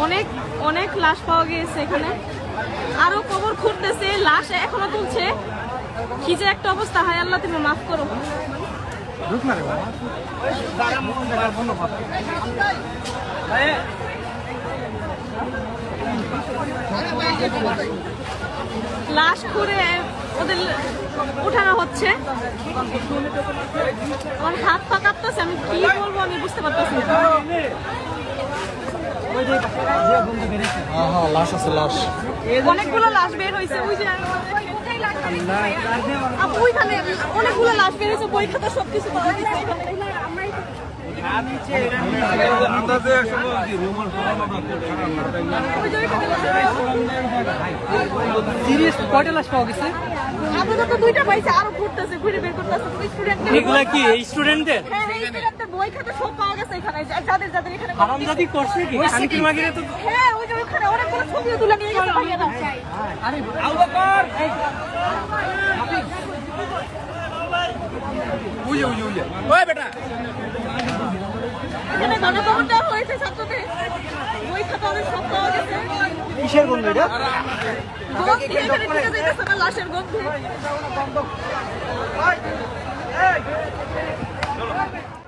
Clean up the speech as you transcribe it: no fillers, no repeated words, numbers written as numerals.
অনেক অনেক লাশ পাওয়া গিয়েছে এখানে, আরো কবর খুঁড়তেছে, লাশ এখনো তুলছে। কি যে একটা অবস্থা, হায় আল্লাহ তুমি মাফ করো। লাশ খুঁড়ে ওদের উঠানো হচ্ছে। আমার হাত পা কাঁপতেছে, আমি কি বলবো আমি বুঝতে পারতেছি না। লাশ আছে, লাশ অনেকগুলো লাশ বের হয়েছে, ওই যে ওইখানে অনেকগুলো লাশ বের হয়েছে, বই খাতা সবকিছু পাওয়া গেছে। কয়টা লাশ পাওয়া গেছে? আপাতত দুইটা পাইছে, আরো ঘুরতেছে, ঘুরে বের করতেছে। এগুলা কি স্টুডেন্টদের? হ্যাঁ, এই স্টুডেন্টদের বই খাতা সব পাওয়া গেছে এখানে, যাদের যাদের এখানে হারামজাদি করছে কি? শান্তির মাগিরে তো হ্যাঁ, ওই যে ওখানে অনেকগুলো ছবিও তুলে নিয়ে গেছে ভাইয়ারা। আরে আবুবকর ওই বেটা এখানে গণকবর দেওয়া হয়েছে ছাত্রদের, বই খাতা ওদের সব পাওয়া গেছে। কিসের গন্ধ এটা? গন্ধ দিয়ে এখানে ঢুকে যাইতেছে না, লাশের গন্ধ।